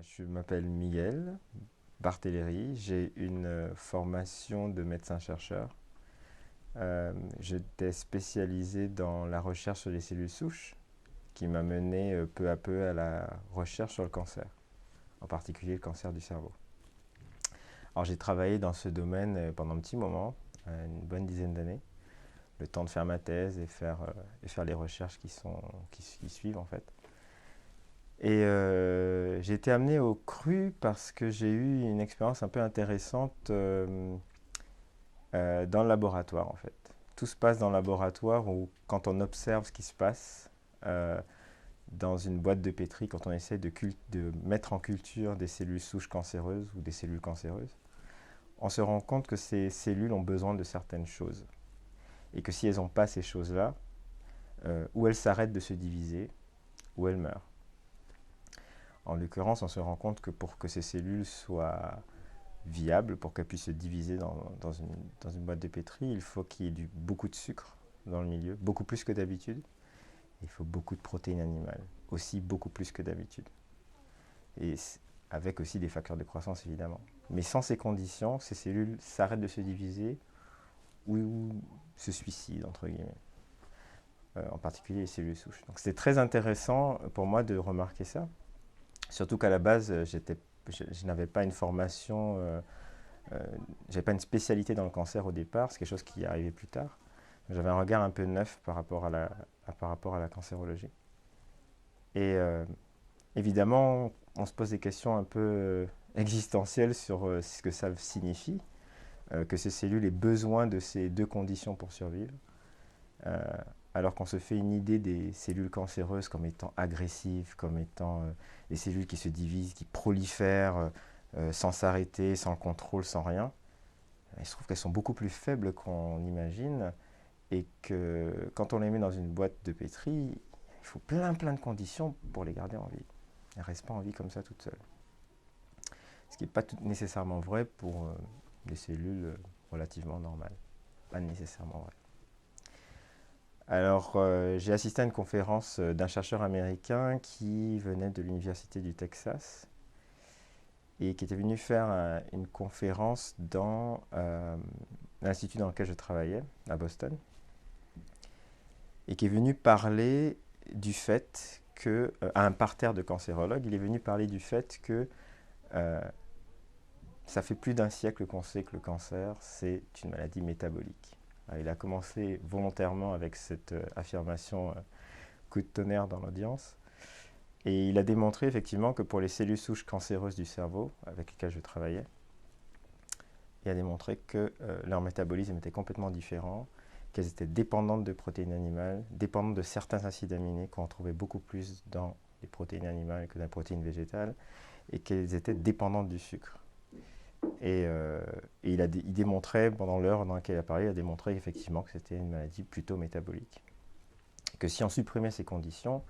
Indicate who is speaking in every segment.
Speaker 1: Je m'appelle Miguel Barthéléry, j'ai une formation de médecin-chercheur. J'étais spécialisé dans la recherche sur les cellules souches, qui m'a mené peu à peu à la recherche sur le cancer, en particulier le cancer du cerveau. Alors j'ai travaillé dans ce domaine pendant un petit moment, une bonne dizaine d'années, le temps de faire ma thèse et faire les recherches qui suivent en fait. Et j'ai été amené au CRU parce que j'ai eu une expérience un peu intéressante dans le laboratoire en fait. Tout se passe dans le laboratoire où quand on observe ce qui se passe euh, dans une boîte de pétri, quand on essaie de mettre en culture des cellules souches cancéreuses ou des cellules cancéreuses, on se rend compte que ces cellules ont besoin de certaines choses. Et que si elles n'ont pas ces choses-là, ou elles s'arrêtent de se diviser, ou elles meurent. En l'occurrence, on se rend compte que pour que ces cellules soient viables, pour qu'elles puissent se diviser dans une boîte de pétri, il faut qu'il y ait beaucoup de sucre dans le milieu, beaucoup plus que d'habitude. Il faut beaucoup de protéines animales, aussi beaucoup plus que d'habitude. Et avec aussi des facteurs de croissance, évidemment. Mais sans ces conditions, ces cellules s'arrêtent de se diviser ou se suicident, entre guillemets. En particulier les cellules souches. Donc c'était très intéressant pour moi de remarquer ça. Surtout qu'à la base, je n'avais pas une formation, j'avais pas une spécialité dans le cancer au départ, c'est quelque chose qui est arrivé plus tard. J'avais un regard un peu neuf par rapport à la cancérologie. Et évidemment, on se pose des questions un peu existentielles sur ce que ça signifie, que ces cellules aient besoin de ces deux conditions pour survivre. Euh, alors qu'on se fait une idée des cellules cancéreuses comme étant agressives, comme étant des cellules qui se divisent, qui prolifèrent sans s'arrêter, sans contrôle, sans rien. Il se trouve qu'elles sont beaucoup plus faibles qu'on imagine et que quand on les met dans une boîte de pétri, il faut plein de conditions pour les garder en vie. Elles ne restent pas en vie comme ça toutes seules. Ce qui n'est pas nécessairement vrai pour des cellules relativement normales. Pas nécessairement vrai. Alors, j'ai assisté à une conférence d'un chercheur américain qui venait de l'Université du Texas et qui était venu faire une conférence dans l'institut dans lequel je travaillais, à Boston, et qui est venu parler du fait que, à un parterre de cancérologues, il est venu parler du fait que euh, ça fait plus d'un siècle qu'on sait que le cancer, c'est une maladie métabolique. Alors, il a commencé volontairement avec cette affirmation coup de tonnerre dans l'audience. Et il a démontré effectivement que pour les cellules souches cancéreuses du cerveau, avec lesquelles je travaillais, il a démontré que leur métabolisme était complètement différent, qu'elles étaient dépendantes de protéines animales, dépendantes de certains acides aminés qu'on trouvait beaucoup plus dans les protéines animales que dans les protéines végétales, et qu'elles étaient dépendantes du sucre. Et il démontrait, pendant l'heure dans laquelle il a parlé, il a démontré effectivement que c'était une maladie plutôt métabolique. Que si on supprimait ces conditions,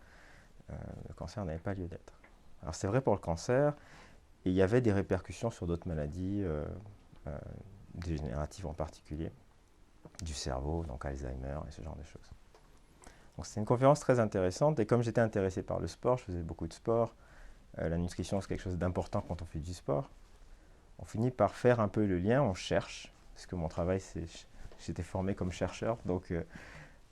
Speaker 1: le cancer n'avait pas lieu d'être. Alors c'est vrai pour le cancer, et il y avait des répercussions sur d'autres maladies, euh, dégénératives en particulier, du cerveau, donc Alzheimer et ce genre de choses. Donc c'était une conférence très intéressante, et comme j'étais intéressé par le sport, je faisais beaucoup de sport, la nutrition c'est quelque chose d'important quand on fait du sport, on finit par faire un peu le lien, on cherche, parce que mon travail c'est, j'étais formé comme chercheur, donc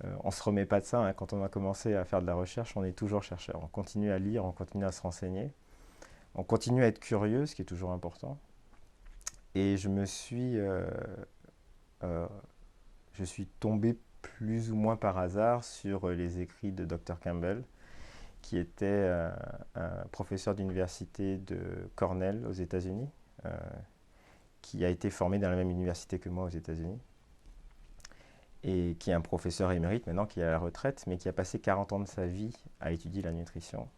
Speaker 1: on ne se remet pas de ça, hein. Quand on a commencé à faire de la recherche, on est toujours chercheur. On continue à lire, on continue à se renseigner, on continue à être curieux, ce qui est toujours important. Et euh, je suis tombé plus ou moins par hasard sur les écrits de Dr Campbell, qui était un professeur d'université de Cornell aux États-Unis, qui a été formé dans la même université que moi aux États-Unis, et qui est un professeur émérite maintenant, qui est à la retraite, mais qui a passé 40 ans de sa vie à étudier la nutrition,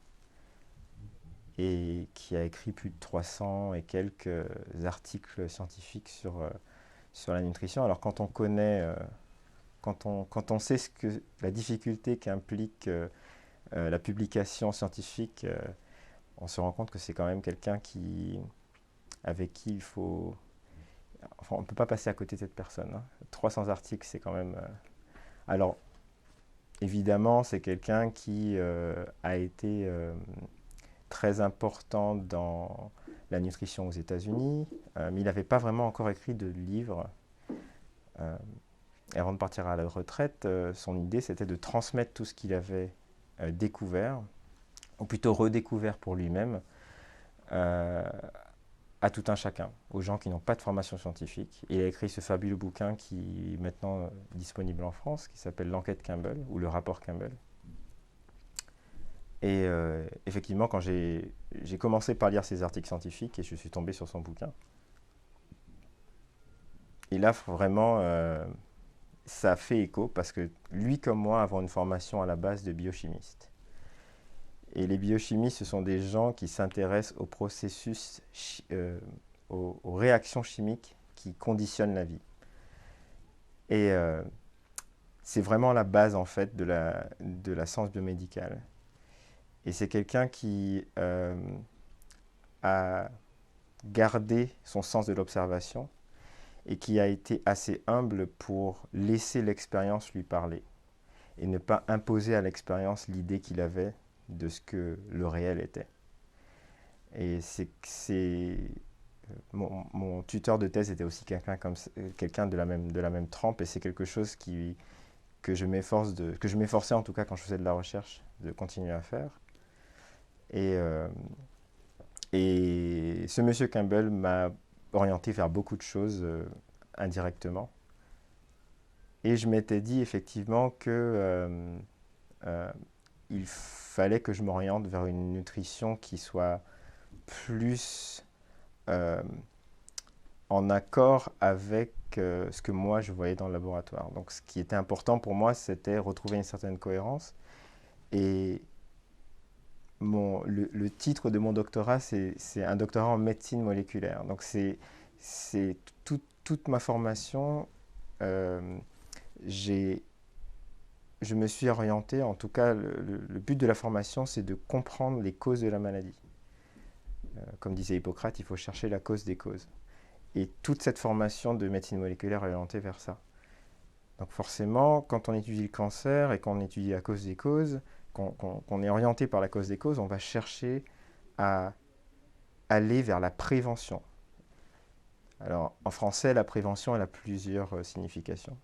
Speaker 1: et qui a écrit plus de 300 et quelques articles scientifiques sur la nutrition. Alors quand on connaît, quand on sait la difficulté qu'implique la publication scientifique, on se rend compte que c'est quand même quelqu'un avec qui il faut... Enfin, on ne peut pas passer à côté de cette personne, hein. 300 articles, c'est quand même... Alors, évidemment, c'est quelqu'un qui a été très important dans la nutrition aux États-Unis, mais il n'avait pas vraiment encore écrit de livre. Euh, et avant de partir à la retraite, son idée c'était de transmettre tout ce qu'il avait découvert, ou plutôt redécouvert pour lui-même, euh, à tout un chacun, aux gens qui n'ont pas de formation scientifique. Et il a écrit ce fabuleux bouquin qui est maintenant disponible en France, qui s'appelle L'enquête Campbell, ou le rapport Campbell. Et effectivement, quand j'ai commencé par lire ses articles scientifiques, et je suis tombé sur son bouquin, et là, vraiment, ça a fait écho, parce que lui comme moi avons une formation à la base de biochimiste. Et les biochimistes, ce sont des gens qui s'intéressent aux processus, aux réactions chimiques qui conditionnent la vie. Et c'est vraiment la base, en fait, de la science biomédicale. Et c'est quelqu'un qui a gardé son sens de l'observation et qui a été assez humble pour laisser l'expérience lui parler et ne pas imposer à l'expérience l'idée qu'il avait de ce que le réel était. Et mon tuteur de thèse était aussi quelqu'un de la même trempe, et c'est quelque chose que je m'efforçais en tout cas quand je faisais de la recherche de continuer à faire. Et, et ce monsieur Campbell m'a orienté vers beaucoup de choses indirectement. Et je m'étais dit effectivement que il fallait que je m'oriente vers une nutrition qui soit plus en accord avec ce que moi je voyais dans le laboratoire. Donc ce qui était important pour moi, c'était retrouver une certaine cohérence. Et le titre de mon doctorat, c'est un doctorat en médecine moléculaire. Donc c'est toute ma formation, je me suis orienté, en tout cas le but de la formation, c'est de comprendre les causes de la maladie. Comme disait Hippocrate, il faut chercher la cause des causes. Et toute cette formation de médecine moléculaire est orientée vers ça. Donc forcément, quand on étudie le cancer et qu'on étudie la cause des causes, qu'on est orienté par la cause des causes, on va chercher à aller vers la prévention. Alors en français, la prévention, elle a plusieurs significations.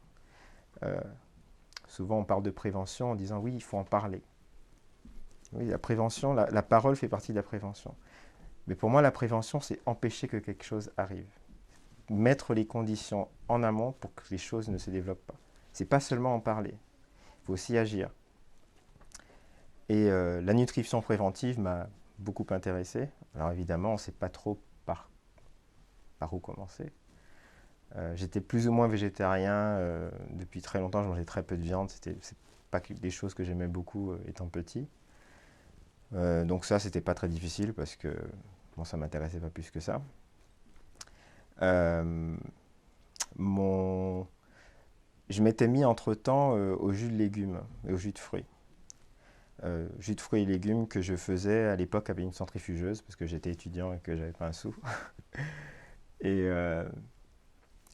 Speaker 1: Souvent on parle de prévention en disant oui, il faut en parler. Oui, la prévention, la parole fait partie de la prévention. Mais pour moi, la prévention, c'est empêcher que quelque chose arrive. Mettre les conditions en amont pour que les choses ne se développent pas. C'est pas seulement en parler, il faut aussi agir. Et la nutrition préventive m'a beaucoup intéressé. Alors évidemment, on ne sait pas trop par où commencer. J'étais plus ou moins végétarien depuis très longtemps, je mangeais très peu de viande, c'est pas des choses que j'aimais beaucoup étant petit. Donc ça, c'était pas très difficile parce que bon, ça m'intéressait pas plus que ça. Je m'étais mis entre-temps au jus de légumes et au jus de fruits. Jus de fruits et légumes que je faisais à l'époque avec une centrifugeuse parce que j'étais étudiant et que j'avais pas un sou. et,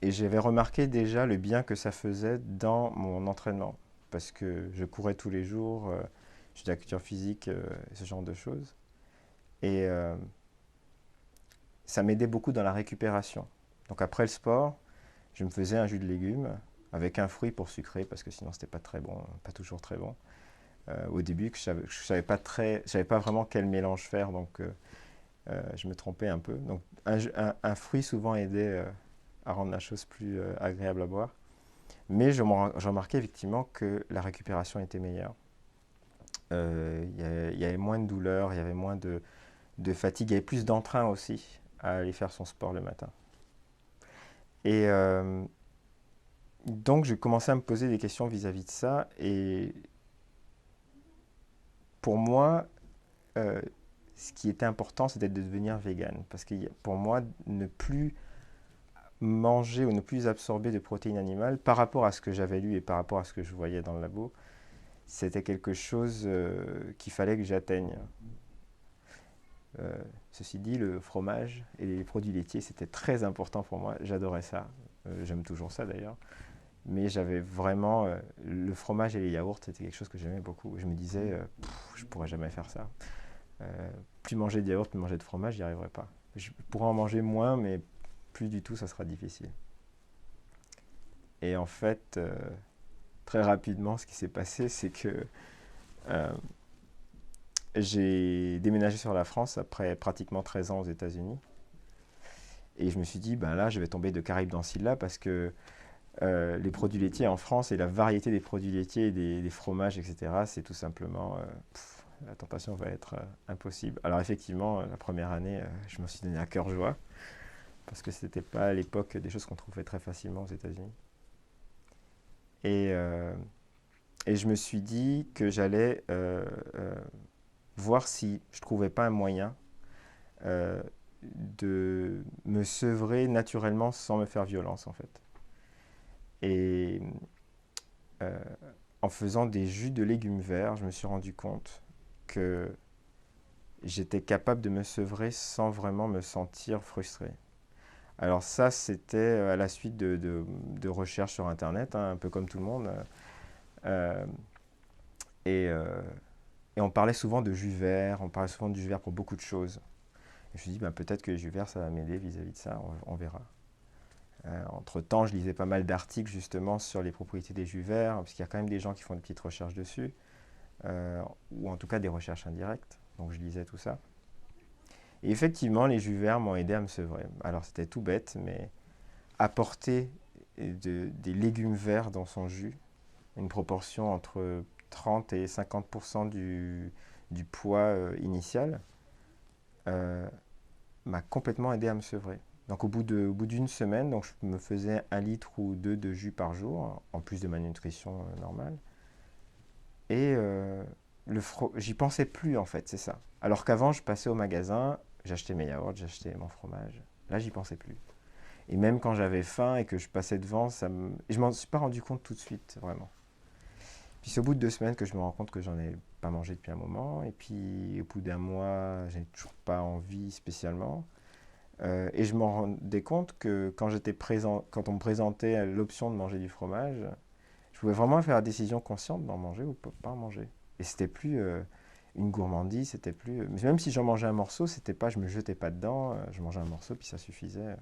Speaker 1: et j'avais remarqué déjà le bien que ça faisait dans mon entraînement parce que je courais tous les jours, je faisais de la culture physique, ce genre de choses. Et ça m'aidait beaucoup dans la récupération. Donc après le sport, je me faisais un jus de légumes avec un fruit pour sucrer parce que sinon c'était pas très bon, pas toujours très bon. Au début, je savais pas vraiment quel mélange faire, donc je me trompais un peu. Donc un fruit souvent aidait à rendre la chose plus agréable à boire. Mais je remarquais effectivement que la récupération était meilleure. Il y avait moins de douleur, il y avait moins de fatigue, il y avait plus d'entrain aussi à aller faire son sport le matin. Et donc j'ai commencé à me poser des questions vis-à-vis de ça. Et pour moi, ce qui était important, c'était de devenir vegan. Parce que pour moi, ne plus manger ou ne plus absorber de protéines animales par rapport à ce que j'avais lu et par rapport à ce que je voyais dans le labo, c'était quelque chose qu'il fallait que j'atteigne. Ceci dit, le fromage et les produits laitiers, c'était très important pour moi. J'adorais ça. J'aime toujours ça d'ailleurs. Mais j'avais vraiment... le fromage et les yaourts, c'était quelque chose que j'aimais beaucoup. Je me disais, je ne pourrais jamais faire ça. Plus manger de yaourt, plus manger de fromage, j'y arriverai pas. Je pourrais en manger moins, mais plus du tout, ça sera difficile. Et en fait, très rapidement, ce qui s'est passé, c'est que euh, j'ai déménagé sur la France après pratiquement 13 ans aux États-Unis. Et je me suis dit, ben là, je vais tomber de Caraïbes dans Scylla parce que les produits laitiers en France et la variété des produits laitiers, des fromages, etc., c'est tout simplement, la tentation va être impossible. Alors effectivement, la première année, je me suis donné à cœur joie parce que c'était pas à l'époque des choses qu'on trouvait très facilement aux États-Unis. Et, euh, et je me suis dit que j'allais voir si je trouvais pas un moyen euh, de me sevrer naturellement sans me faire violence en fait. Et euh, en faisant des jus de légumes verts, je me suis rendu compte que j'étais capable de me sevrer sans vraiment me sentir frustré. Alors ça, c'était à la suite de recherches sur Internet, hein, un peu comme tout le monde. Euh, et, euh, et on parlait souvent de jus vert, on parlait souvent de jus vert pour beaucoup de choses. Et je me suis dit, ben, peut-être que le jus vert, ça va m'aider vis-à-vis de ça, on verra. Entre-temps, je lisais pas mal d'articles justement sur les propriétés des jus verts, parce qu'il y a quand même des gens qui font des petites recherches dessus, ou en tout cas des recherches indirectes. Donc je lisais tout ça. Et effectivement, les jus verts m'ont aidé à me sevrer. Alors c'était tout bête, mais apporter des légumes verts dans son jus, une proportion entre 30 et 50% du poids initial, euh, m'a complètement aidé à me sevrer. Donc au bout d'une semaine, donc je me faisais 1 litre ou 2 de jus par jour, en plus de ma nutrition normale. Et j'y pensais plus en fait, c'est ça. Alors qu'avant, je passais au magasin, j'achetais mes yaourts, j'achetais mon fromage. Là, j'y pensais plus. Et même quand j'avais faim et que je passais devant, je m'en suis pas rendu compte tout de suite, vraiment. Puis c'est au bout de 2 semaines que je me rends compte que j'en ai pas mangé depuis un moment. Et puis au bout d'un mois, j'ai toujours pas envie spécialement. Et je m'en rendais compte que quand on me présentait l'option de manger du fromage, je pouvais vraiment faire la décision consciente d'en manger ou pas en manger. Et c'était plus une gourmandise, c'était plus. Mais même si j'en mangeais un morceau, c'était pas, je me jetais pas dedans, je mangeais un morceau puis ça suffisait.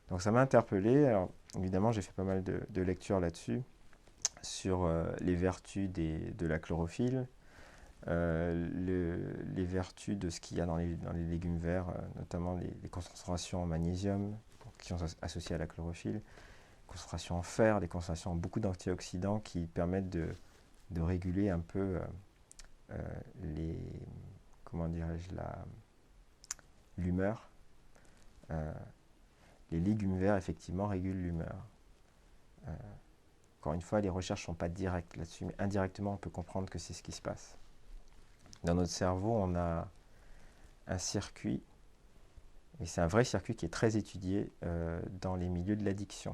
Speaker 1: Donc ça m'a interpellé. Alors, évidemment, j'ai fait pas mal de lectures là-dessus, sur les vertus de la chlorophylle, les vertus de ce qu'il y a dans les légumes verts, notamment les concentrations en magnésium qui sont associées à la chlorophylle, concentrations en fer, des concentrations en beaucoup d'antioxydants qui permettent de réguler un peu euh, les, comment dirais-je, l'humeur. Euh, les légumes verts, effectivement, régulent l'humeur. Euh, Encore une fois, les recherches ne sont pas directes là-dessus, mais indirectement, on peut comprendre que c'est ce qui se passe. Dans notre cerveau, on a un circuit, et c'est un vrai circuit qui est très étudié dans les milieux de l'addiction.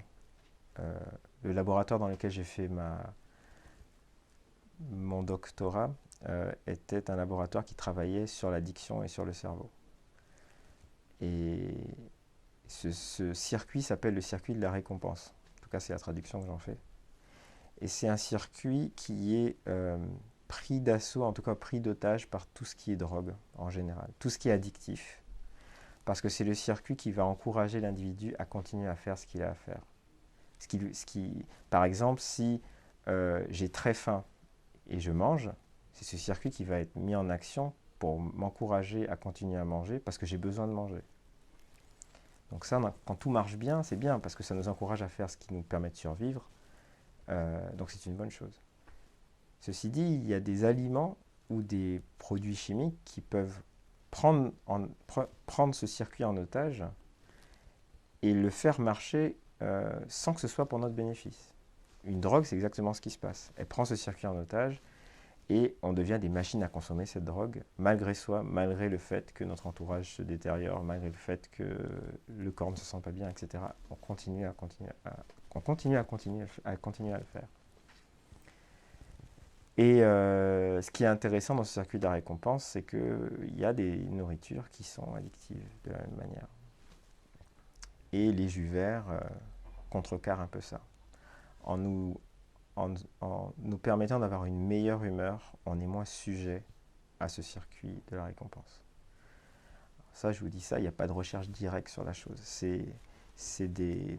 Speaker 1: Euh, le laboratoire dans lequel j'ai fait mon doctorat était un laboratoire qui travaillait sur l'addiction et sur le cerveau. Et ce circuit s'appelle le circuit de la récompense. En tout cas, c'est la traduction que j'en fais. Et c'est un circuit qui est pris d'assaut, en tout cas pris d'otage par tout ce qui est drogue en général, tout ce qui est addictif. Parce que c'est le circuit qui va encourager l'individu à continuer à faire ce qu'il a à faire. Par exemple, si j'ai très faim et je mange, c'est ce circuit qui va être mis en action pour m'encourager à continuer à manger parce que j'ai besoin de manger. Donc ça, quand tout marche bien, c'est bien parce que ça nous encourage à faire ce qui nous permet de survivre. Donc c'est une bonne chose. Ceci dit, il y a des aliments ou des produits chimiques qui peuvent prendre ce circuit en otage et le faire marcher sans que ce soit pour notre bénéfice. Une drogue, c'est exactement ce qui se passe. Elle prend ce circuit en otage et on devient des machines à consommer cette drogue, malgré soi, malgré le fait que notre entourage se détériore, malgré le fait que le corps ne se sent pas bien, etc. On continue à le faire. Et ce qui est intéressant dans ce circuit de la récompense, c'est qu'il y a des nourritures qui sont addictives de la même manière. Et les jus verts contrecarrent un peu ça. En nous, en nous permettant d'avoir une meilleure humeur, on est moins sujet à ce circuit de la récompense. Ça, je vous dis ça, il n'y a pas de recherche directe sur la chose. C'est des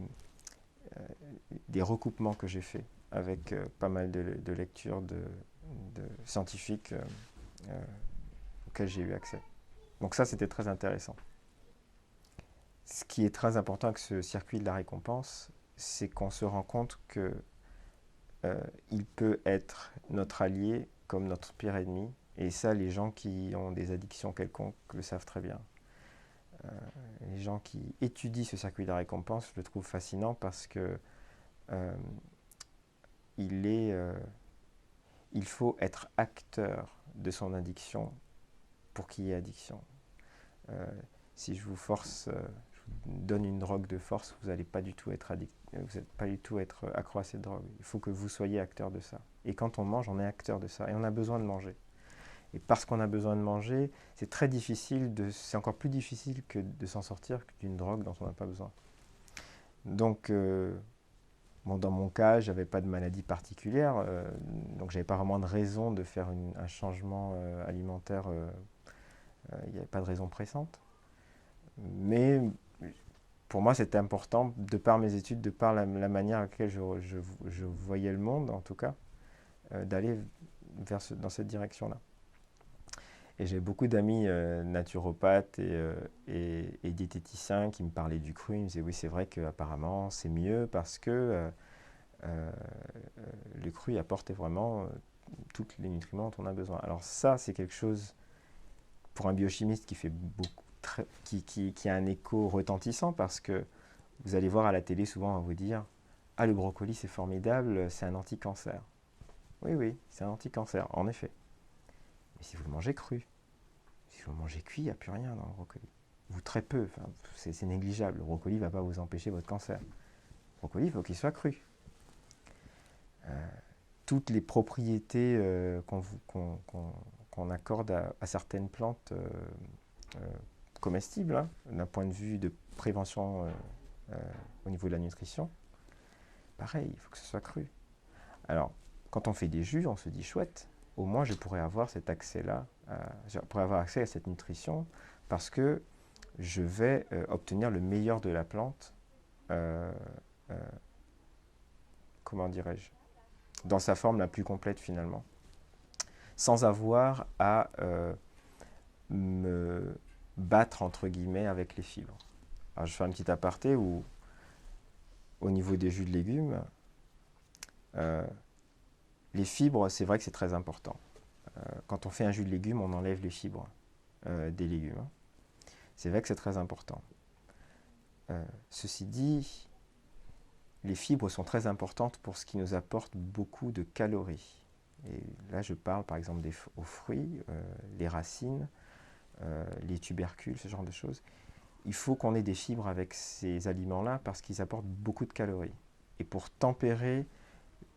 Speaker 1: recoupements que j'ai faits avec pas mal de lectures de scientifiques auxquelles j'ai eu accès. Donc ça, c'était très intéressant. Ce qui est très important avec ce circuit de la récompense, c'est qu'on se rend compte que il peut être notre allié comme notre pire ennemi. Et ça, les gens qui ont des addictions quelconques le savent très bien. Les gens qui étudient ce circuit de la récompense le trouvent fascinant parce que il faut être acteur de son addiction pour qu'il y ait addiction. Si je vous force, je vous donne une drogue de force, vous n'allez pas du tout être addict, vous n'allez pas du tout être accro à cette drogue. Il faut que vous soyez acteur de ça. Et quand on mange, on est acteur de ça. Et on a besoin de manger. Et parce qu'on a besoin de manger, c'est très difficile, c'est encore plus difficile que de s'en sortir d'une drogue dont on n'a pas besoin. Donc, dans mon cas, je n'avais pas de maladie particulière, donc je n'avais pas vraiment de raison de faire un changement alimentaire. Il n'y avait pas de raison pressante. Mais pour moi, c'était important, de par mes études, de par la manière à laquelle je voyais le monde, en tout cas, d'aller dans cette direction-là. Et j'ai beaucoup d'amis naturopathes et diététiciens qui me parlaient du cru. Ils me disaient oui, c'est vrai qu'apparemment c'est mieux parce que le cru apporte vraiment tous les nutriments dont on a besoin. Alors ça, c'est quelque chose pour un biochimiste qui fait qui a un écho retentissant parce que vous allez voir à la télé souvent on va vous dire ah, le brocoli c'est formidable, c'est un anti-cancer. Oui, oui, c'est un anti-cancer, en effet. Mais si vous le mangez cru, si vous le mangez cuit, il n'y a plus rien dans le brocoli. Ou très peu, c'est négligeable. Le brocoli ne va pas vous empêcher votre cancer. Le brocoli, il faut qu'il soit cru. Toutes les propriétés qu'on accorde à certaines plantes comestibles, hein, d'un point de vue de prévention au niveau de la nutrition, pareil, il faut que ce soit cru. Alors, quand on fait des jus, on se dit chouette, au moins je pourrais avoir cet accès-là, je pourrais avoir accès à cette nutrition parce que je vais obtenir le meilleur de la plante, comment dirais-je, dans sa forme la plus complète finalement, sans avoir à me battre entre guillemets avec les fibres. Alors je fais un petit aparté où au niveau des jus de légumes, les fibres, c'est vrai que c'est très important. Quand on fait un jus de légumes, on enlève les fibres des légumes. C'est vrai que c'est très important. Ceci dit, les fibres sont très importantes pour ce qui nous apporte beaucoup de calories. Et là, je parle par exemple aux fruits, les racines, les tubercules, ce genre de choses. Il faut qu'on ait des fibres avec ces aliments-là parce qu'ils apportent beaucoup de calories. Et pour tempérer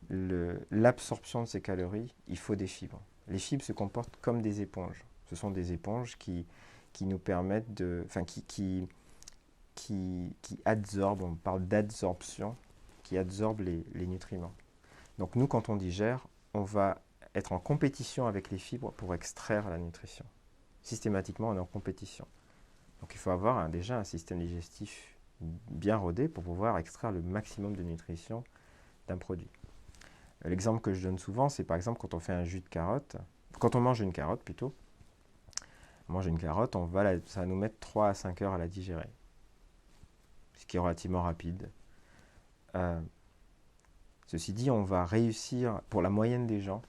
Speaker 1: l'absorption de ces calories, il faut des fibres. Les fibres se comportent comme des éponges. Ce sont des éponges qui nous permettent de... Enfin, qui absorbent, on parle d'adsorption, qui absorbent les nutriments. Donc nous, quand on digère, on va être en compétition avec les fibres pour extraire la nutrition. Systématiquement, on est en compétition. Donc il faut avoir déjà un système digestif bien rodé pour pouvoir extraire le maximum de nutrition d'un produit. L'exemple que je donne souvent, c'est par exemple quand on fait un jus de carotte, quand on mange une carotte plutôt, on mange une carotte, ça va nous mettre 3 à 5 heures à la digérer, ce qui est relativement rapide. Ceci dit, on va réussir, pour la moyenne des gens,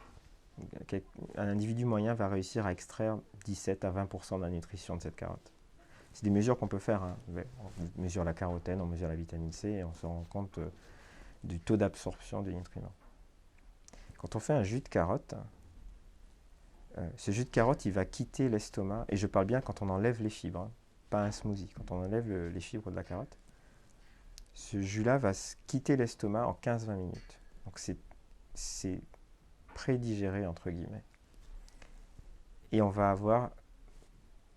Speaker 1: un individu moyen va réussir à extraire 17 à 20% de la nutrition de cette carotte. C'est des mesures qu'on peut faire. Hein. On mesure la carotène, on mesure la vitamine C et on se rend compte du taux d'absorption des nutriments. Quand on fait un jus de carotte, ce jus de carotte, il va quitter l'estomac, et je parle bien quand on enlève les fibres, hein, pas un smoothie, quand on enlève les fibres de la carotte, ce jus-là va quitter l'estomac en 15-20 minutes. Donc c'est prédigéré, entre guillemets. Et on va avoir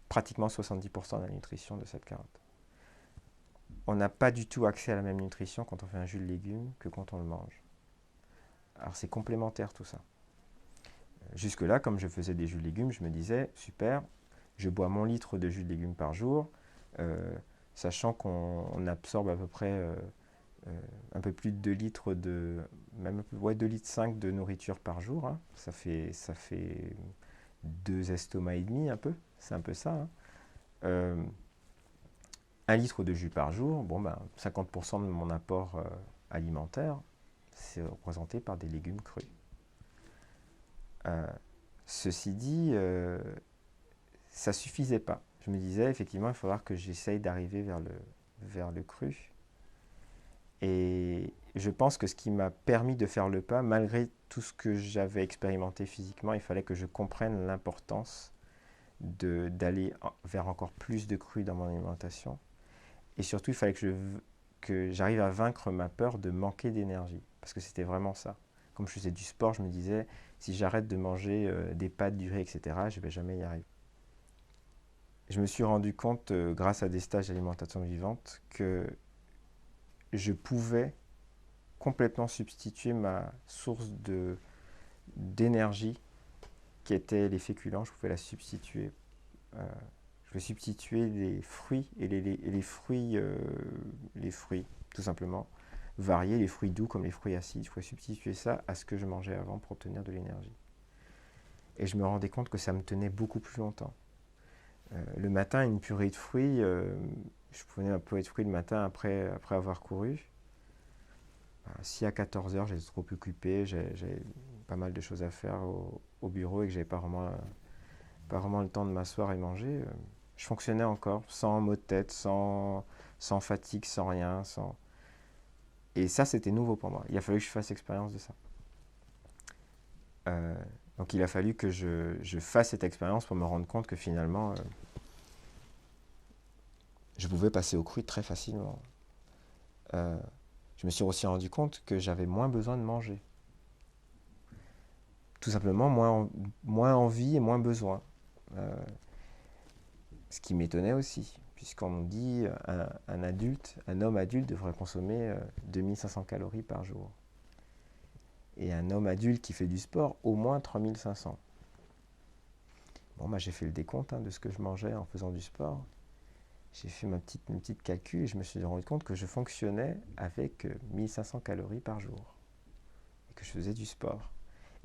Speaker 1: pratiquement 70% de la nutrition de cette carotte. On n'a pas du tout accès à la même nutrition quand on fait un jus de légumes que quand on le mange. Alors c'est complémentaire tout ça. jusque-là, comme je faisais des jus de légumes, je me disais, super, je bois mon litre de jus de légumes par jour, sachant qu'on absorbe à peu près un peu plus de 2 litres même 2 litres 5 de nourriture par jour, hein. Ça fait 2 estomacs et demi un peu, c'est un peu ça, hein. Euh, 1 litre de jus par jour, bon ben 50% de mon apport alimentaire, c'est représenté par des légumes crus. Euh, Ceci dit, ça suffisait pas. Je me disais effectivement, il va falloir que j'essaye d'arriver vers le cru. Et je pense que ce qui m'a permis de faire le pas, malgré tout ce que j'avais expérimenté physiquement, il fallait que je comprenne l'importance d'aller vers encore plus de cru dans mon alimentation. Et surtout, il fallait que j'arrive à vaincre ma peur de manquer d'énergie. Parce que c'était vraiment ça. Comme je faisais du sport, je me disais, si j'arrête de manger des pâtes, du riz, etc., je ne vais jamais y arriver. Je me suis rendu compte, grâce à des stages d'alimentation vivante, que je pouvais complètement substituer ma source d'énergie, qui était les féculents. Je pouvais la substituer. Je vais substituer les fruits et les fruits, tout simplement, varier les fruits doux comme les fruits acides. Je pouvais substituer ça à ce que je mangeais avant pour obtenir de l'énergie. Et je me rendais compte que ça me tenait beaucoup plus longtemps. Le matin, une purée de fruits, je prenais un purée de fruits le matin après avoir couru. Si à 14 heures j'étais trop occupé, j'avais pas mal de choses à faire au bureau et que j'avais pas vraiment le temps de m'asseoir et manger, je fonctionnais encore, sans maux de tête, sans fatigue, sans rien. Et ça, c'était nouveau pour moi. Il a fallu que je fasse l'expérience de ça. Donc il a fallu que je fasse cette expérience pour me rendre compte que finalement, je pouvais passer au cru très facilement. Je me suis aussi rendu compte que j'avais moins besoin de manger. Tout simplement, moins envie et moins besoin. Ce qui m'étonnait aussi, puisqu'on dit un homme adulte devrait consommer 2500 calories par jour. Et un homme adulte qui fait du sport, au moins 3500. Bon, j'ai fait le décompte de ce que je mangeais en faisant du sport. J'ai fait une petite calcul et je me suis rendu compte que je fonctionnais avec 1500 calories par jour. Et que je faisais du sport.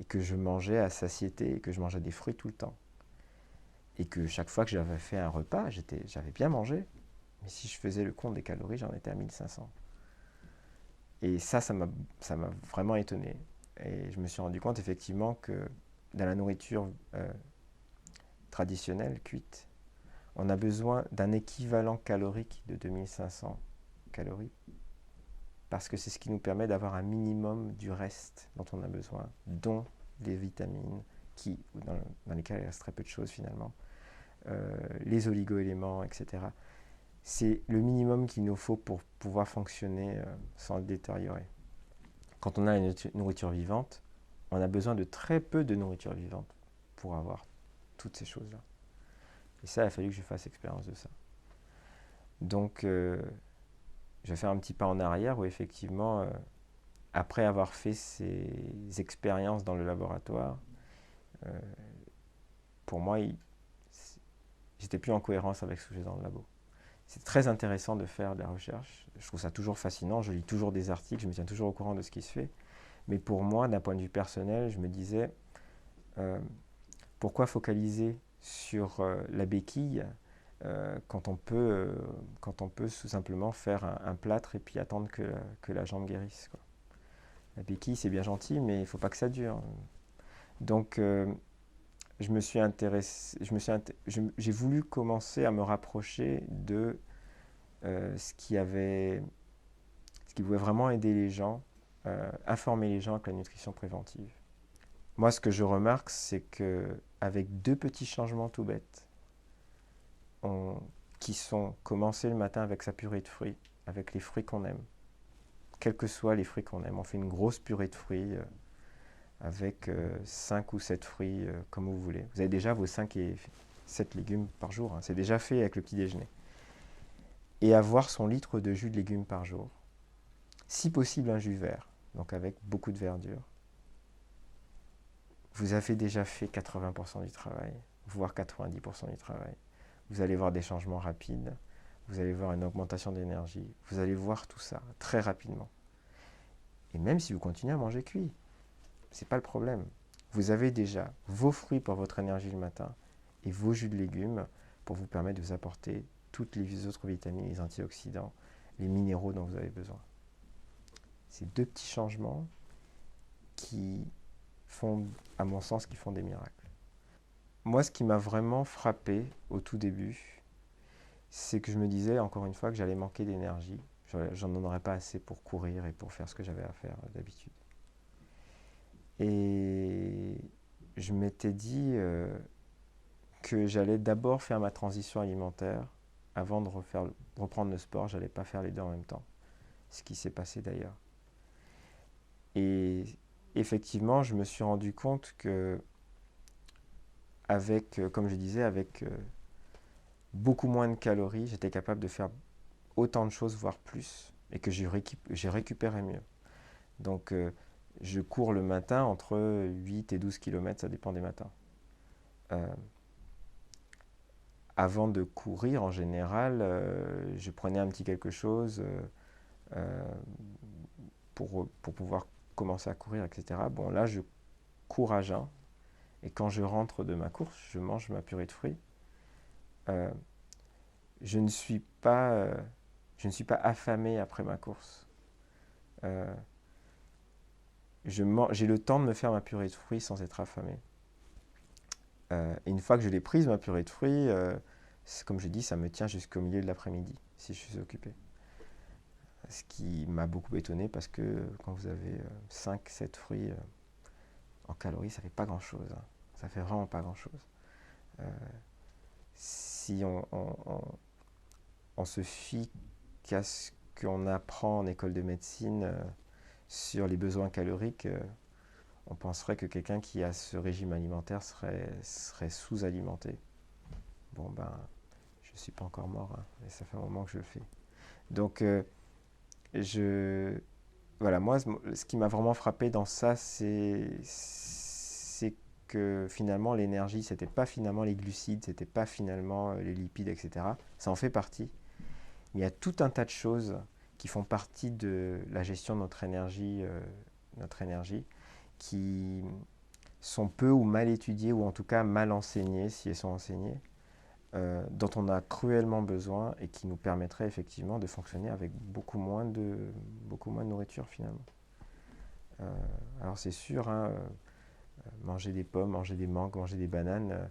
Speaker 1: Et que je mangeais à satiété et que je mangeais des fruits tout le temps. Et que chaque fois que j'avais fait un repas, j'avais bien mangé. Mais si je faisais le compte des calories, j'en étais à 1500. Et ça m'a vraiment étonné. Et je me suis rendu compte effectivement que dans la nourriture traditionnelle, cuite, on a besoin d'un équivalent calorique de 2500 calories. Parce que c'est ce qui nous permet d'avoir un minimum du reste dont on a besoin, dont les vitamines, dans lesquelles il reste très peu de choses finalement, les oligo-éléments, etc. C'est le minimum qu'il nous faut pour pouvoir fonctionner sans le détériorer. Quand on a une nourriture vivante, on a besoin de très peu de nourriture vivante pour avoir toutes ces choses-là. Et ça, il a fallu que je fasse expérience de ça. Donc, je vais faire un petit pas en arrière où effectivement, après avoir fait ces expériences dans le laboratoire, pour moi, j'étais plus en cohérence avec ce que j'ai dans le labo. C'est très intéressant de faire de la recherche. Je trouve ça toujours fascinant. Je lis toujours des articles, je me tiens toujours au courant de ce qui se fait. Mais pour moi, d'un point de vue personnel, je me disais, pourquoi focaliser sur la béquille quand on peut tout simplement faire un plâtre et puis attendre que la jambe guérisse, quoi. La béquille, c'est bien gentil, mais il ne faut pas que ça dure. Donc, je me suis intéressé, j'ai voulu commencer à me rapprocher de ce qui pouvait vraiment aider les gens, informer les gens avec la nutrition préventive. Moi, ce que je remarque, c'est que avec 2 petits changements tout bêtes, qui sont commencer le matin avec sa purée de fruits, avec les fruits qu'on aime, quels que soient les fruits qu'on aime. On fait une grosse purée de fruits avec 5 ou 7 fruits, comme vous voulez. Vous avez déjà vos 5 et 7 légumes par jour, hein. C'est déjà fait avec le petit déjeuner. Et avoir son litre de jus de légumes par jour. Si possible, un jus vert, donc avec beaucoup de verdure. vous avez déjà fait 80% du travail, voire 90% du travail. Vous allez voir des changements rapides, vous allez voir une augmentation d'énergie, vous allez voir tout ça très rapidement. Et même si vous continuez à manger cuit, c'est pas le problème. Vous avez déjà vos fruits pour votre énergie le matin et vos jus de légumes pour vous permettre de vous apporter toutes les autres vitamines, les antioxydants, les minéraux dont vous avez besoin. Ces deux petits changements qui font, à mon sens, qui font des miracles. Moi, ce qui m'a vraiment frappé au tout début, c'est que je me disais, encore une fois, que j'allais manquer d'énergie. J'en aurais pas assez pour courir et pour faire ce que j'avais à faire d'habitude. Et je m'étais dit que j'allais d'abord faire ma transition alimentaire avant de reprendre le sport. J'allais pas faire les deux en même temps. Ce qui s'est passé d'ailleurs. Et effectivement, je me suis rendu compte que comme je disais, avec beaucoup moins de calories, j'étais capable de faire autant de choses, voire plus, et que j'ai récupéré mieux. Donc, je cours le matin entre 8 et 12 km, ça dépend des matins. Euh, Avant de courir, en général, je prenais un petit quelque chose euh, pour pouvoir commencer à courir, etc. Bon, là, je cours à jeun, et quand je rentre de ma course, je mange ma purée de fruits. Euh, je ne suis pas, je ne suis pas affamé après ma course. Euh, j'ai le temps de me faire ma purée de fruits sans être affamé. Et une fois que je l'ai prise, ma purée de fruits, comme je dis, ça me tient jusqu'au milieu de l'après-midi, si je suis occupé. Ce qui m'a beaucoup étonné parce que quand vous avez 5-7 fruits en calories, ça fait pas grand-chose. Hein. Ça fait vraiment pas grand-chose. Si on se fie qu'à ce qu'on apprend en école de médecine sur les besoins caloriques, on penserait que quelqu'un qui a ce régime alimentaire serait sous-alimenté. Bon, ben, je ne suis pas encore mort, hein, et ça fait un moment que je le fais. Donc, voilà, moi, ce qui m'a vraiment frappé dans ça, c'est que finalement, l'énergie, c'était pas finalement les glucides, c'était pas finalement les lipides, etc. Ça en fait partie. Mais il y a tout un tas de choses qui font partie de la gestion de notre énergie, qui sont peu ou mal étudiées, ou en tout cas mal enseignées, si elles sont enseignées, dont on a cruellement besoin et qui nous permettraient effectivement de fonctionner avec beaucoup moins de nourriture finalement. Alors c'est sûr, hein, manger des pommes, manger des mangues, manger des bananes,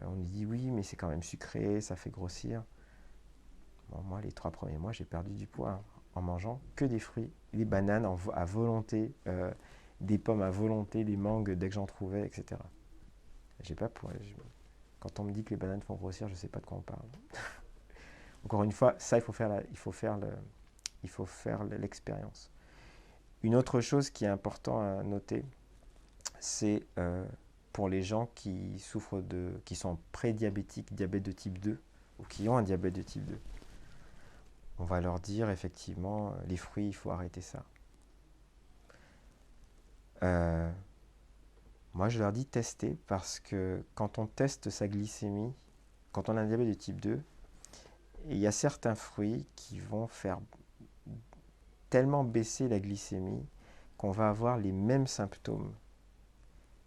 Speaker 1: on nous dit oui, mais c'est quand même sucré, ça fait grossir. Bon, moi, les 3 premiers mois, j'ai perdu du poids hein, en mangeant que des fruits, des bananes à volonté, des pommes à volonté, des mangues dès que j'en trouvais, etc. J'ai pas pour... Quand on me dit que les bananes font grossir, je ne sais pas de quoi on parle. Encore une fois, ça, il faut faire l'expérience. Une autre chose qui est importante à noter, c'est pour les gens qui sont prédiabétiques, diabète de type 2, ou qui ont un diabète de type 2. On va leur dire effectivement, les fruits, il faut arrêter ça. Moi, je leur dis tester parce que quand on teste sa glycémie, quand on a un diabète de type 2, il y a certains fruits qui vont faire tellement baisser la glycémie qu'on va avoir les mêmes symptômes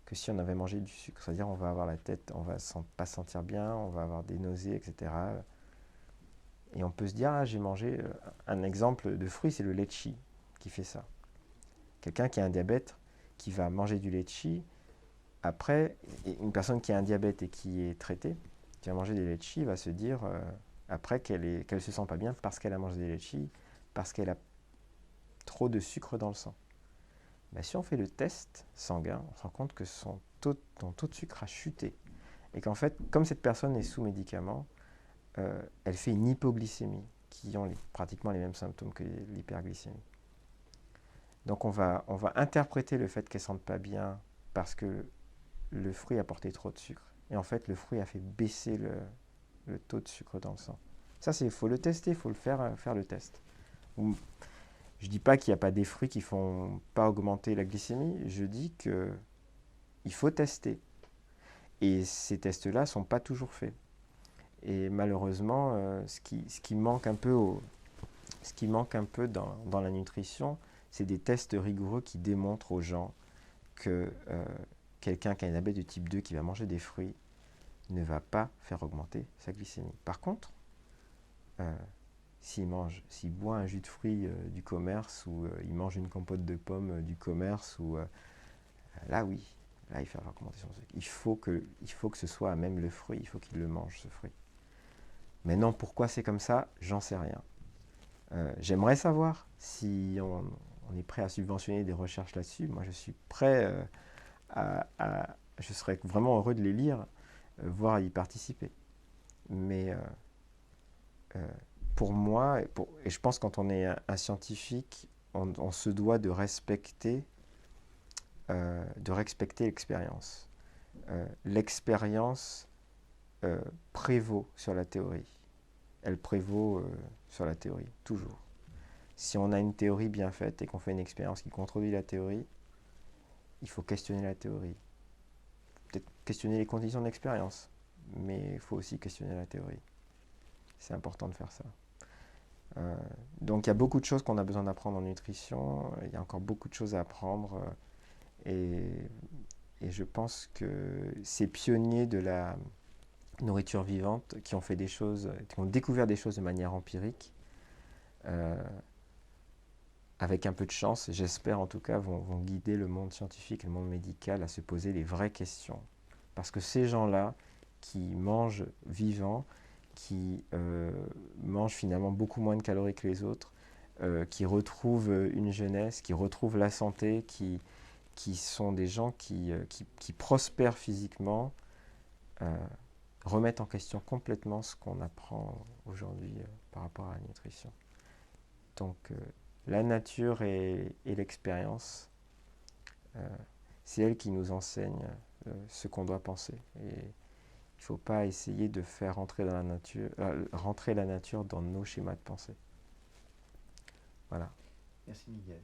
Speaker 1: que si on avait mangé du sucre. C'est-à-dire on va avoir la tête, on va pas se sentir bien, on va avoir des nausées, etc. Et on peut se dire, ah, j'ai mangé un exemple de fruit, c'est le litchi qui fait ça. Quelqu'un qui a un diabète, qui va manger du litchi, après, une personne qui a un diabète et qui est traitée, qui va manger des litchis, va se dire après qu'elle se sent pas bien parce qu'elle a mangé des litchis, parce qu'elle a trop de sucre dans le sang. Ben, si on fait le test sanguin, on se rend compte que son taux de sucre a chuté. Et qu'en fait, comme cette personne est sous médicament, elle fait une hypoglycémie, qui ont pratiquement les mêmes symptômes que l'hyperglycémie. Donc on va interpréter le fait qu'elle ne sente pas bien parce que le fruit a apporté trop de sucre. Et en fait, le fruit a fait baisser le taux de sucre dans le sang. Ça, il faut le tester, il faut faire le test. Je ne dis pas qu'il n'y a pas des fruits qui ne font pas augmenter la glycémie, je dis que il faut tester. Et ces tests-là ne sont pas toujours faits. Et malheureusement, ce qui manque un peu dans la nutrition, c'est des tests rigoureux qui démontrent aux gens que quelqu'un qui a un diabète de type 2 qui va manger des fruits ne va pas faire augmenter sa glycémie. Par contre, s'il boit un jus de fruits du commerce ou il mange une compote de pommes du commerce, là oui, là il fait augmenter son sucre. Il faut que ce soit à même le fruit, il faut qu'il le mange ce fruit. Maintenant, pourquoi c'est comme ça, j'en sais rien. J'aimerais savoir si on est prêt à subventionner des recherches là-dessus. Moi, je suis prêt je serais vraiment heureux de les lire, voire y participer. Mais pour moi, et je pense que quand on est un scientifique, on se doit de respecter l'expérience. L'expérience prévaut sur la théorie. Elle prévaut sur la théorie, toujours. Si on a une théorie bien faite et qu'on fait une expérience qui contredit la théorie, il faut questionner la théorie. Peut-être questionner les conditions d'expérience, mais il faut aussi questionner la théorie. C'est important de faire ça. Donc il y a beaucoup de choses qu'on a besoin d'apprendre en nutrition, il y a encore beaucoup de choses à apprendre, et je pense que ces pionniers de la nourriture vivante qui ont fait des choses, qui ont découvert des choses de manière empirique, avec un peu de chance, j'espère en tout cas, vont guider le monde scientifique et le monde médical à se poser les vraies questions. Parce que ces gens-là qui mangent vivant, qui mangent finalement beaucoup moins de calories que les autres, qui retrouvent une jeunesse, qui retrouvent la santé, qui sont des gens qui prospèrent physiquement, remettent en question complètement ce qu'on apprend aujourd'hui par rapport à la nutrition. Donc la nature et l'expérience, c'est elles qui nous enseignent ce qu'on doit penser. Et il ne faut pas essayer de faire rentrer la nature dans nos schémas de pensée. Voilà.
Speaker 2: Merci Miguel.